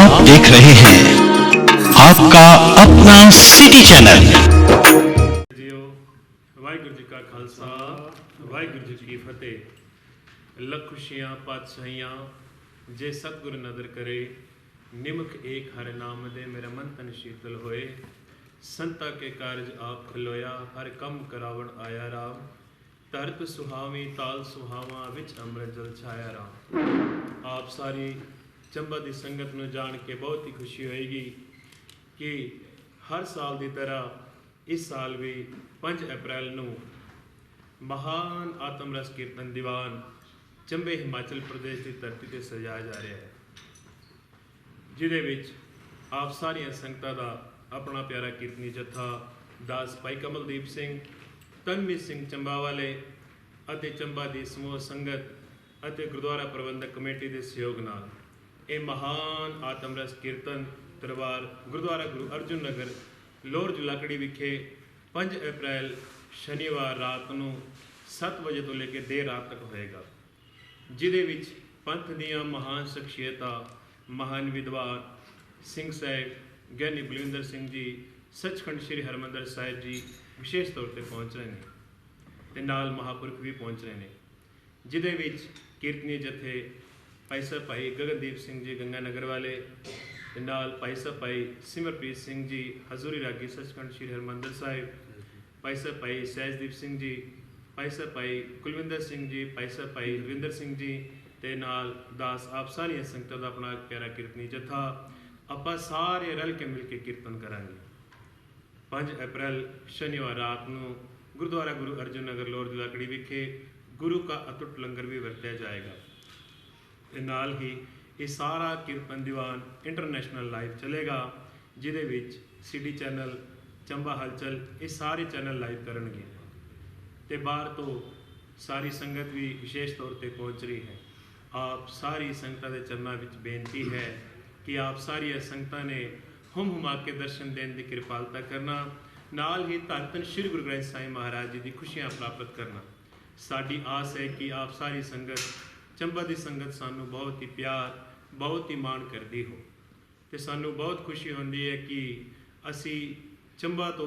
आप देख रहे हैं आपका अपना सिटी चैनल। जीओ वाहिगुरू जी का खालसा वाहिगुरू जी की फतेह। लख खुशियाँ पातशाहियाँ जे सतगुर नदर करे, निमख एक हर नाम दे मेरा मन तन शीतल होए। संता के कारज आप खलोया, हर कम करावण आया राम। धरत सुहावी ताल सुहावा, विच अमृत जल छाया राम। आप सारी चंबा की संगत में जान के बहुत ही खुशी होएगी कि हर साल की तरह इस साल भी 5 अप्रैल ਨੂੰ महान आत्म रस कीर्तन दीवान चंबे हिमाचल प्रदेश की धरती से सजाया जा रहा है, जिहदे विच आप सारिया संगतां दा अपना प्यारा कीर्तनी जत्था दास भाई कमलदीप सिंह, तनवीर सिंह चंबा वाले ਅਤੇ चंबा की समूह संगत ਅਤੇ गुरुद्वारा प्रबंधक कमेटी के सहयोग नाल ये महान आत्म रस कीर्तन दरबार गुरुद्वारा गुरु अर्जुन नगर लोहर जुलाकड़ी विखे 5 अप्रैल शनिवार रात को 7 बजे तो लेकर देर रात तक होएगा, जिहदे विच पंथ दीआं महान शख्सियतां महान विद्वान सिंह साहिब, ज्ञानी बलविंदर सिंह जी, सचखंड श्री हरमंदर साहिब जी विशेष तौर पर पहुँच रहे हैं ते नाल महापुरख भी पहुँच रहे हैं, जिहदे विच कीर्तनी जथे भाई साहब भाई गगनदीप सिंह जी गंगानगर वाले ते नाल भाई साहब भाई सिमरप्रीत सिंह जी हजूरी रागी सचखंड श्री हरमंदर साहिब, भाई साहब भाई सहजदीप सिंह जी, भाई साहब भाई कुलविंदर सिंह जी, भाई साहब भाई रविंदर सिंह जी ते नाल दास आप सारिया संगतां दा अपना प्यारा कीर्तनी जत्था आपां सारे रल के मिल के कीर्तन करांगे। 5 अप्रैल शनिवार रात को गुरुद्वारा गुरु अर्जुन नगर लोहर जुलाकड़ी विखे गुरु का अतुट लंगर भी वरत्या जाएगा। ते नाल ही ये सारा कीर्तन दीवान इंटरनेशनल लाइव चलेगा, जिहदे विच सिटी चैनल चंबा हलचल ये सारे चैनल लाइव करनगे ते बाहर तो सारी संगत भी विशेष तौर पर पहुँच रही है। आप सारी संगतां दे चरनां विच बेनती है कि आप सारी संगतां ने हुम हुमा के दर्शन देने की कृपालता करना, नाल ही धन धन श्री गुरु ग्रंथ साहिब महाराज जी की खुशियाँ प्राप्त करना। साडी आस है कि आप सारी संगत चंबा की संगत सानू बहुत ही प्यार बहुत ही माण करती हो तो सानू बहुत खुशी होती है कि असी चंबा तो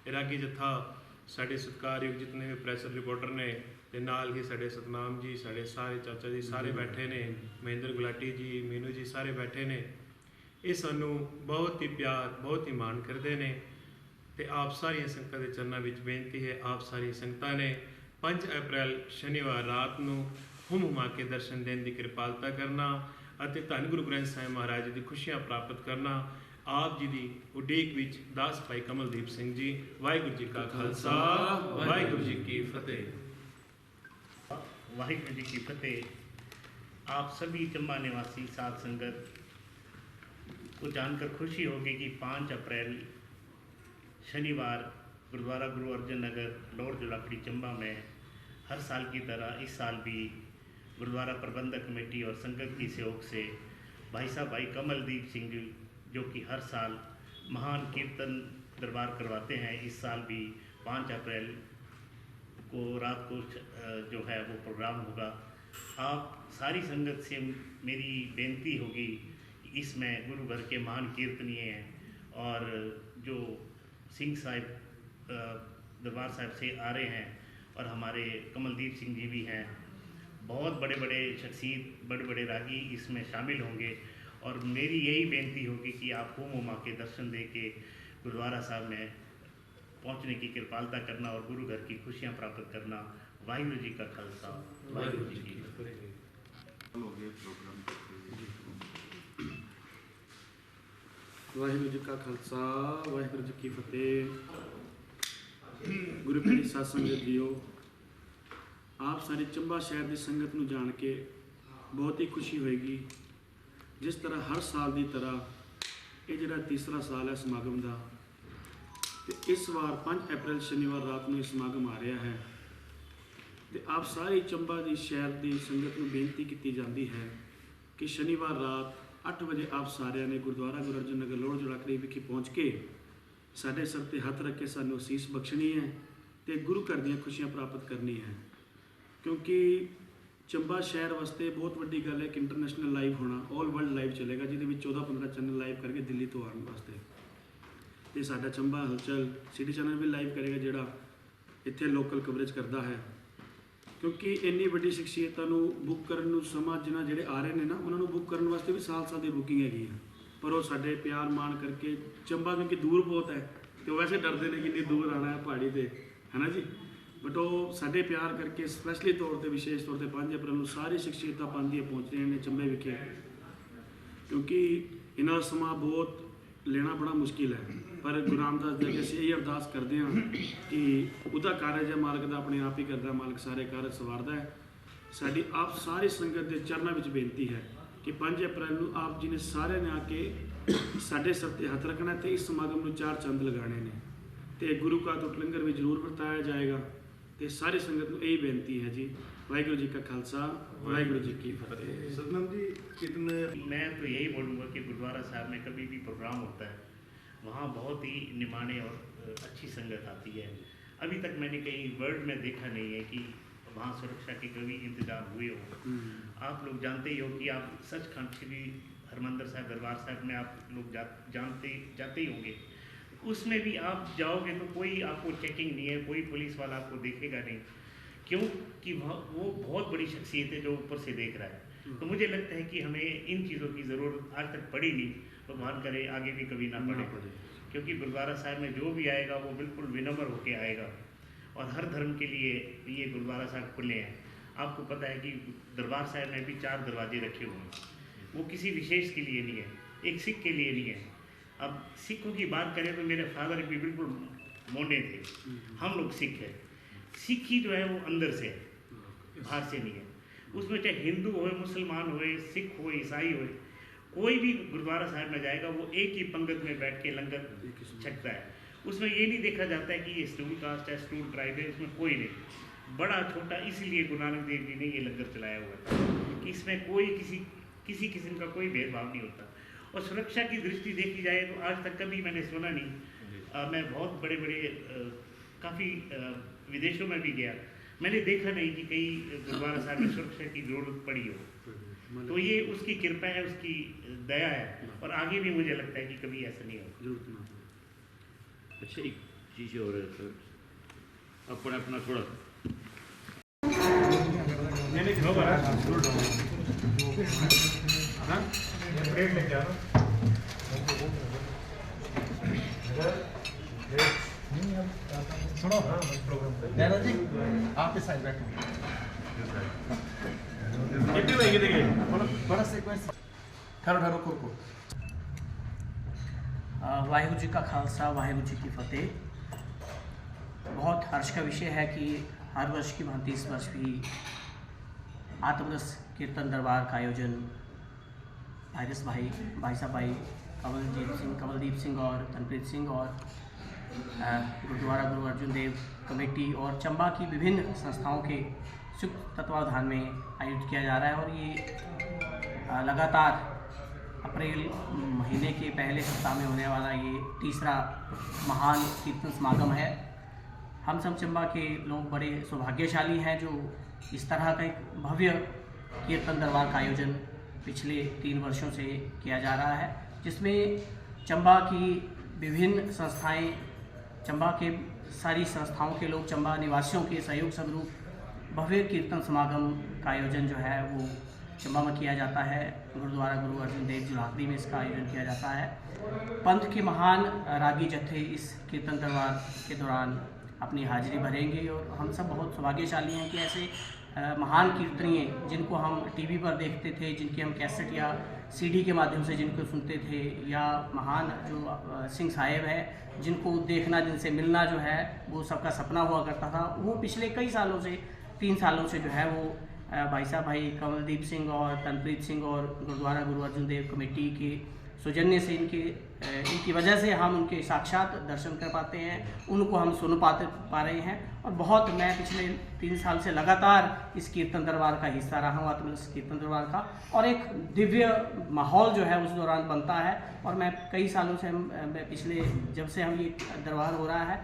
रागी जत्था साढ़े सत्कारयोग जितने भी प्रैस रिपोर्टर ने ते नाल ही साढ़े सतनाम जी, साढ़े सारे चाचा जी सारे बैठे ने, महेंद्र गुलाटी जी, मीनू जी सारे बैठे ने, ये सानू बहुत ही प्यार बहुत ही माण करते हैं। तो आप सारिया संगतां के चरणों में बेनती है, आप सारी संगतां ने 5 अप्रैल शनिवार रात को हुम हुमा के दर्शन देने की कृपालता करना और धन गुरु ग्रंथ साहिब महाराज जी की खुशियाँ प्राप्त करना। आप जी की उडीक विच दास भाई कमलदीप सिंह जी। वाहिगुरू जी का खालसा वाहिगुरू जी की फतेह। वाहिगुरू जी की फतेह। आप सभी चंबा निवासी साध संगत को जानकर खुशी होगी कि 5 अप्रैल शनिवार गुरुद्वारा गुरु अर्जुन नगर लोहर जुलाकड़ी चंबा में हर साल की तरह इस साल भी गुरुद्वारा प्रबंधक कमेटी और संगत की सहयोग से भाई साहब भाई कमलदीप सिंह जी जो कि हर साल महान कीर्तन दरबार करवाते हैं, इस साल भी 5 अप्रैल को रात को जो है वो प्रोग्राम होगा। आप सारी संगत से मेरी बेनती होगी, इसमें गुरु घर के महान कीर्तनीय हैं और जो सिंह साहिब दरबार साहिब से आ रहे हैं और हमारे कमलदीप सिंह जी भी हैं, बहुत बड़े बड़े शख्सियत बड़े बड़े रागी इसमें शामिल होंगे और मेरी यही बेनती होगी कि आप हुम हुमा के दर्शन दे के गुरुद्वारा साहब में पहुंचने की कृपालता करना और गुरु घर की खुशियां प्राप्त करना। वाहिगुरू जी का खालसा वाहिगुरू जी की फतेह। वाहिगुरू जी का खालसा वाहिगुरू जी की फतेह। गुरु प्यारी साध संगत जीओ, आप सारी चंबा शहर की संगत में जान के बहुत ही खुशी होएगी। जिस तरह हर साल की तरह ये जो तीसरा साल है समागम का, तो इस बार 5 अप्रैल शनिवार रात को समागम आ रहा है। तो आप सारी चंबा की शहर की संगत में बेनती की जाती है कि शनिवार रात 8 बजे आप सारे ने गुरुद्वारा गुरु अर्जुन नगर लोहर जुलाकड़ी विखे पहुँच के साढ़े सर पर हथ रख के सानू असीस बख्शनी है तो गुरु घर दी खुशियाँ प्राप्त करनी है, क्योंकि ਚੰਬਾ ਸ਼ਹਿਰ ਵਾਸਤੇ ਬਹੁਤ ਵੱਡੀ ਗੱਲ ਹੈ ਕਿ ਇੰਟਰਨੈਸ਼ਨਲ ਲਾਈਵ ਹੋਣਾ, ਆਲ ਵਰਲਡ ਲਾਈਵ ਚੱਲੇਗਾ, ਜਿਹਦੇ ਵਿੱਚ 14-15 ਚੈਨਲ ਲਾਈਵ ਕਰਕੇ ਦਿੱਲੀ ਤੋਂ ਆਉਣ ਵਾਸਤੇ। ਤੇ ਸਾਡਾ ਚੰਬਾ ਹਲਚਲ ਸਿਟੀ ਚੈਨਲ ਵੀ ਲਾਈਵ ਕਰੇਗਾ, ਜਿਹੜਾ ਇੱਥੇ ਲੋਕਲ ਕਵਰੇਜ ਕਰਦਾ ਹੈ। ਕਿਉਂਕਿ ਇੰਨੀ ਵੱਡੀ ਸ਼ਖਸੀਅਤਾਂ ਨੂੰ ਬੁੱਕ ਕਰਨ ਨੂੰ ਸਮਾਂ ਜਿਨ੍ਹਾਂ ਜਿਹੜੇ ਆ ਰਹੇ ਨੇ ਨਾ, ਉਹਨਾਂ ਨੂੰ ਬੁੱਕ ਕਰਨ ਵਾਸਤੇ ਵੀ ਸਾਲ ਦੀ ਬੁਕਿੰਗ ਹੈਗੀ ਹੈ। ਪਰ ਉਹ ਸਾਡੇ ਪਿਆਰ ਮਾਣ ਕਰਕੇ ਚੰਬਾ, ਕਿਉਂਕਿ ਦੂਰ ਬਹੁਤ ਹੈ ਤੇ ਉਹ ਵੈਸੇ ਡਰਦੇ ਨੇ ਕਿ ਇੰਨੀ ਦੂਰ ਆਉਣਾ ਹੈ ਪਹਾੜੀ ਤੇ, ਹੈ ਨਾ ਜੀ। ਬਟ ਉਹ ਸਾਡੇ ਪਿਆਰ ਕਰਕੇ ਸਪੈਸ਼ਲੀ ਤੌਰ ਤੇ, ਵਿਸ਼ੇਸ਼ ਤੌਰ ਤੇ 5 ਅਪ੍ਰੈਲ ਨੂੰ ਸਾਰੀ ਸ਼ਖਸੀਅਤਾਂ ਪਾਉਂਦੀਆਂ ਪਹੁੰਚ ਰਹੀਆਂ ਨੇ ਚੰਬੇ ਵਿਖੇ, ਕਿਉਂਕਿ ਇਹਨਾਂ ਦਾ ਸਮਾਂ ਬਹੁਤ ਲੈਣਾ ਬੜਾ ਮੁਸ਼ਕਿਲ ਹੈ। ਪਰ ਗੁਰੂ ਰਾਮਦਾਸ ਜੀ ਅੱਗੇ ਅਸੀਂ ਇਹ ਅਰਦਾਸ ਕਰਦੇ ਹਾਂ ਕਿ ਉਹਦਾ ਕਾਰਜ ਹੈ, ਮਾਲਕ ਦਾ ਆਪਣੇ ਆਪ ਹੀ ਕਰਦਾ, ਮਾਲਕ ਸਾਰੇ ਕਾਰਜ ਸਵਾਰਦਾ ਹੈ। ਸਾਡੀ ਆਪ ਸਾਰੀ ਸੰਗਤ ਦੇ ਚਰਨਾਂ ਵਿੱਚ ਬੇਨਤੀ ਹੈ ਕਿ 5 ਅਪ੍ਰੈਲ ਨੂੰ ਆਪ ਜੀ ਨੇ ਸਾਰਿਆਂ ਨੇ ਆ ਕੇ ਸਾਡੇ ਸਿਰ ਤੇ ਹੱਥ ਰੱਖਣਾ ਤੇ ਇਸ ਸਮਾਗਮ ਨੂੰ 4 ਚੰਦ ਲਗਾਉਣੇ ਨੇ ਤੇ ਗੁਰੂ ਕਾ ਟੁੱਟ ਲੰਗਰ ਵੀ ਜ਼ਰੂਰ ਵਰਤਾਇਆ ਜਾਏਗਾ। ਤੇ ਸਾਰੀ ਸੰਗਤ ਨੂੰ यही बेनती है जी। वाहिगुरु जी का खालसा, वाहिगुरु जी की फतेह। सतनाम जी, कितने मैं तो यही बोलूँगा कि गुरुद्वारा साहब में कभी भी प्रोग्राम होता है वहाँ बहुत ही निमाने और अच्छी संगत आती है। अभी तक मैंने कहीं वर्ल्ड में देखा नहीं है कि वहाँ सुरक्षा के कभी इंतजाम हुए हो। आप लोग जानते ही हो कि आप सचखंड श्री हरमंदिर साहब दरबार साहब में आप लोग जाते ही होंगे। उसमें भी आप जाओगे तो कोई आपको चेकिंग नहीं है, कोई पुलिस वाला आपको देखेगा नहीं, क्यों कि वो बहुत बड़ी शख्सियत है जो ऊपर से देख रहा है। तो मुझे लगता है कि हमें इन चीज़ों की ज़रूरत आज तक पड़ी नहीं, भगवान करे आगे भी कभी ना पड़े, क्योंकि गुरुद्वारा साहब में जो भी आएगा वो बिल्कुल विनम्र होके आएगा और हर धर्म के लिए ये गुरुद्वारा साहब खुले हैं। आपको पता है कि दरबार साहब में भी 4 दरवाजे रखे हुए हैं, वो किसी विशेष के लिए नहीं है, एक सिख के लिए नहीं है। अब सिखों की बात करें तो मेरे फादर भी बिल्कुल मोने थे, हम लोग सिख हैं। सिख ही जो है वो अंदर से है, बाहर से नहीं है। उसमें चाहे हिंदू हो, मुसलमान हो, सिख हो, ईसाई हो, कोई भी गुरुद्वारा साहब में जाएगा वो एक ही पंगत में बैठ के लंगर छकता है। उसमें ये नहीं देखा जाता है कि ये स्टूल कास्ट है, स्टूल ट्राइब है, इसमें कोई नहीं, बड़ा छोटा। इसलिए गुरु नानक देव जी ने ये लंगर चलाया हुआ है कि इसमें कोई किसी किस्म का कोई भेदभाव नहीं होता। और सुरक्षा की दृष्टि देखी जाए तो आज तक कभी मैंने सुना नहीं। मैं बहुत बड़े काफ़ी विदेशों में भी गया, मैंने देखा नहीं कि कई गुरुद्वारा साहब में सुरक्षा की ज़रूरत पड़ी हो। तो ये उसकी कृपा है, उसकी दया है, और आगे भी मुझे लगता है कि कभी ऐसा नहीं होगा। अच्छा, एक चीज़ और है सर, अपना थोड़ा सुनो नैना जी, आप इस साइड बैठो। बड़ा सीक्वेंस ठहरो कुरको। वाहिगुरु जी का खालसा, वाहिगुरु जी की फतेह। बहुत हर्ष का विषय है कि हर वर्ष की भांति इस वर्ष भी आत्मरस कीर्तन दरबार का आयोजन आरिस भाई साहब भाई कमलदीप सिंह और तनप्रीत सिंह और गुरुद्वारा गुरु अर्जुन देव कमेटी और चंबा की विभिन्न संस्थाओं के संयुक्त तत्वावधान में आयोजित किया जा रहा है। और ये लगातार अप्रैल महीने के पहले सप्ताह में होने वाला ये तीसरा महान कीर्तन समागम है। हम सब चंबा के लोग बड़े सौभाग्यशाली हैं जो इस तरह का एक भव्य कीर्तन दरबार का आयोजन पिछले 3 वर्षों से किया जा रहा है, जिसमें चंबा की विभिन्न संस्थाएं, चंबा के सारी संस्थाओं के लोग, चंबा निवासियों के सहयोग स्वरूप भव्य कीर्तन समागम का आयोजन जो है वो चंबा में किया जाता है। गुरुद्वारा गुरु अर्जुन देव जुलाखड़ी में इसका आयोजन किया जाता है। पंथ के महान रागी जत्थे इस कीर्तन दरबार के दौरान अपनी हाजिरी भरेंगे और हम सब बहुत सौभाग्यशाली हैं कि ऐसे महान कीर्तनीय जिनको हम टीवी पर देखते थे, जिनकी हम कैसेट या सीडी के माध्यम से जिनको सुनते थे, या महान जो सिंह साहेब है जिनको देखना, जिनसे मिलना जो है वो सबका सपना हुआ करता था, वो पिछले कई सालों से 3 सालों से जो है वो भाई साहब भाई कमलदीप सिंह और तनप्रीत सिंह और गुरुद्वारा गुरु अर्जुन देव कमेटी के सौजन्य से इनकी वजह से हम उनके साक्षात दर्शन कर पाते हैं, उनको हम सुन पा रहे हैं। और बहुत मैं पिछले 3 साल से लगातार इस कीर्तन दरबार का हिस्सा रहा हूँ, आत्मरस कीर्तन दरबार का, और एक दिव्य माहौल जो है उस दौरान बनता है। और मैं कई सालों से पिछले जब से हम ये दरबार हो रहा है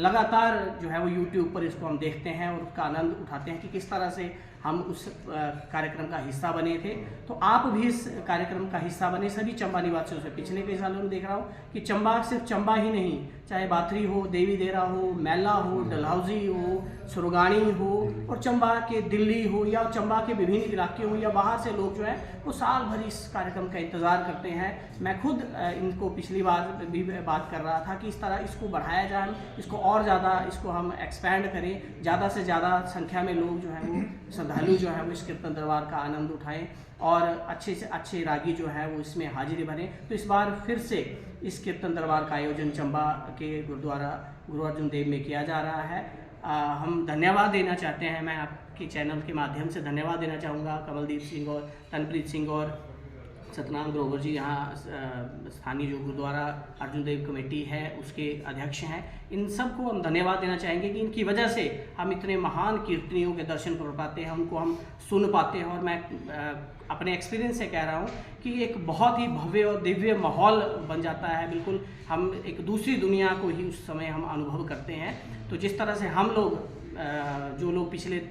लगातार जो है वो YouTube पर इसको हम देखते हैं और उसका आनंद उठाते हैं कि किस तरह से हम उस कार्यक्रम का हिस्सा बने थे। तो आप भी इस कार्यक्रम का हिस्सा बने, सभी चंबा निवासियों से। पिछले कई सालों में देख रहा हूँ कि चंबा सिर्फ चंबा ही नहीं, चाहे बाथरी हो, देवी देरा हो, मैला हो, डलहौजी हो, सुरगानी हो और चंबा के दिल्ली हो या चंबा के विभिन्न इलाके हो या बाहर से लोग जो है वो साल भर इस कार्यक्रम का इंतज़ार करते हैं। मैं खुद इनको पिछली बार भी बात कर रहा था कि इस तरह इसको बढ़ाया जाए, इसको और ज़्यादा इसको हम एक्सपैंड करें, ज़्यादा से ज़्यादा संख्या में लोग जो है वो श्रद्धालु जो है वो इस कीर्तन दरबार का आनंद उठाएं और अच्छे से अच्छे रागी जो है वो इसमें हाजिरी भरें। तो इस बार फिर से इस कीर्तन दरबार का आयोजन चंबा के गुरुद्वारा गुरु अर्जुन देव में किया जा रहा है। हम धन्यवाद देना चाहते हैं, मैं आपके चैनल के माध्यम से धन्यवाद देना चाहूँगा कमलदीप सिंह और तनप्रीत सिंह और सतनाम ग्रोवर जी, यहाँ स्थानीय जो गुरुद्वारा अर्जुन देव कमेटी है उसके अध्यक्ष हैं। इन सबको हम धन्यवाद देना चाहेंगे कि इनकी वजह से हम इतने महान कीर्तनियों के दर्शन कर पाते हैं, उनको हम सुन पाते हैं। और मैं अपने एक्सपीरियंस से कह रहा हूँ कि एक बहुत ही भव्य और दिव्य माहौल बन जाता है। बिल्कुल हम एक दूसरी दुनिया को ही उस समय हम अनुभव करते हैं। तो जिस तरह से हम लोग जो लोग पिछले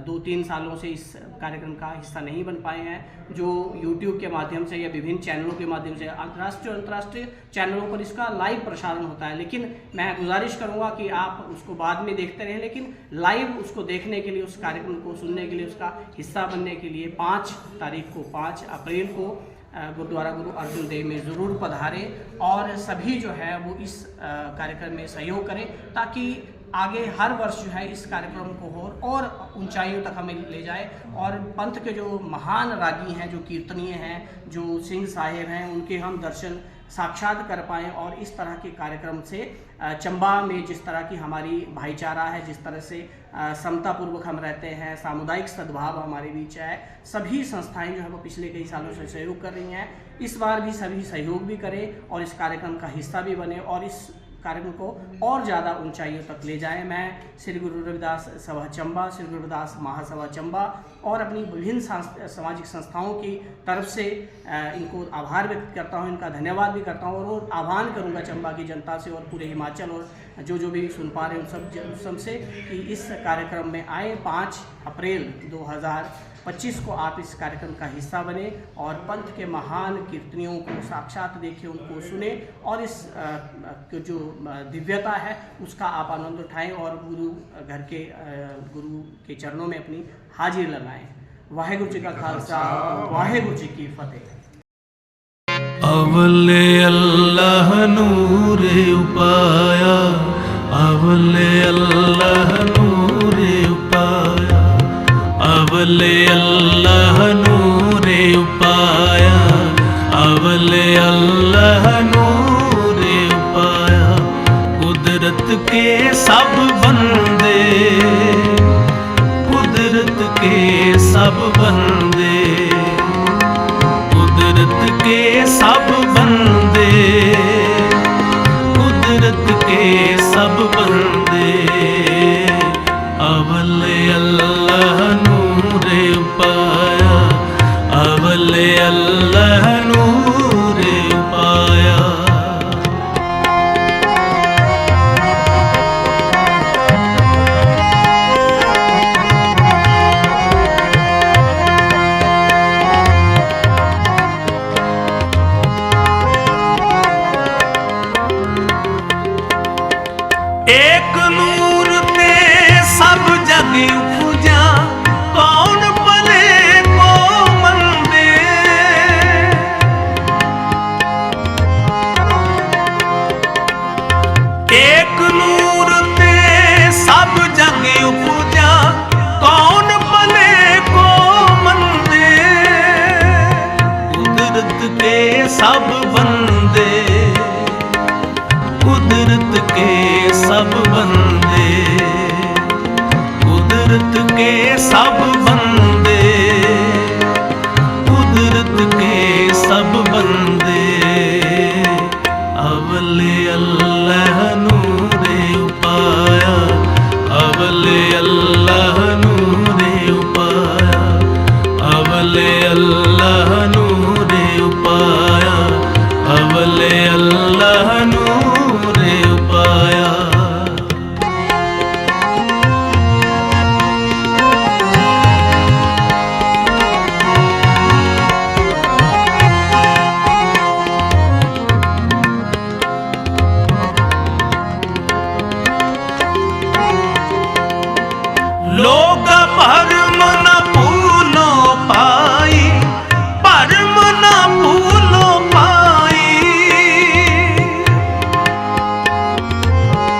2-3 सालों से इस कार्यक्रम का हिस्सा नहीं बन पाए हैं, जो YouTube के माध्यम से या विभिन्न चैनलों के माध्यम से राष्ट्रीय और अंतर्राष्ट्रीय चैनलों पर इसका लाइव प्रसारण होता है, लेकिन मैं गुजारिश करूंगा कि आप उसको बाद में देखते रहें, लेकिन लाइव उसको देखने के लिए, उस कार्यक्रम को सुनने के लिए, उसका हिस्सा बनने के लिए 5 अप्रैल को गुरुद्वारा गुरु अर्जुन देव में ज़रूर पधारें और सभी जो है वो इस कार्यक्रम में सहयोग करें, ताकि आगे हर वर्ष जो है इस कार्यक्रम को और ऊंचाइयों तक हमें ले जाए और पंथ के जो महान रागी हैं, जो कीर्तनीय हैं, जो सिंह साहेब हैं, उनके हम दर्शन साक्षात कर पाएँ। और इस तरह के कार्यक्रम से चंबा में जिस तरह की हमारी भाईचारा है, जिस तरह से समतापूर्वक हम रहते हैं, सामुदायिक सद्भाव हमारे बीच है, सभी संस्थाएं जो है वो पिछले कई सालों से सहयोग कर रही हैं। इस बार भी सभी सहयोग भी करें और इस कार्यक्रम का हिस्सा भी बने और इस कार्यक्रम को और ज़्यादा ऊंचाइयों तक ले जाएं। मैं श्री गुरु रविदास सभा चंबा, श्री गुरु रविदास महासभा चंबा और अपनी विभिन्न सामाजिक संस्थाओं की तरफ से इनको आभार व्यक्त करता हूं, इनका धन्यवाद भी करता हूं और आह्वान करूंगा चंबा की जनता से और पूरे हिमाचल और जो भी सुन पा रहे हैं उन सब से कि इस कार्यक्रम में आए। 5 अप्रैल 2025 को आप इस कार्यक्रम का हिस्सा बने और पंथ के महान कीर्तनियों को साक्षात देखें, उनको सुने और इस जो दिव्यता है उसका आप आनंद उठाएं और गुरु के चरणों में अपनी हाजिरी लगाएं। वाहेगुरु जी का खालसा, वाहेगुरु जी की फतेह। अवले अल्लाह नूरे उपाया, अवले अल्लाह नूरे उपाया, अवले अल्लाह नूरे उपाया, अवले अल्लाह नूरे उपाया। कुदरत के सब बंदे, कुदरत के सब बंदे, कुदरत के सब बंदे, कुदरत के सब बंदे। अवले अल्लाह नूरे उपाया, अवले अल्लाह नूरे उपाया। एक नूर ते सब जग उपजा, कौन भले को मंदे। एक नूर ते सब जग उपजा, कौन भले को मंदे। कुदरत के सब बंदे, कुदरत के सब बंदे, कुदरत के सब बंदे, कुदरत के सब बंदे। अवले अल्लाह नूरे उपाया, अवले अल्लाह नूरे उपाया, अवले अल्लाह नूरे उपाया, अवले अल्लाह नूरे उपाया। हर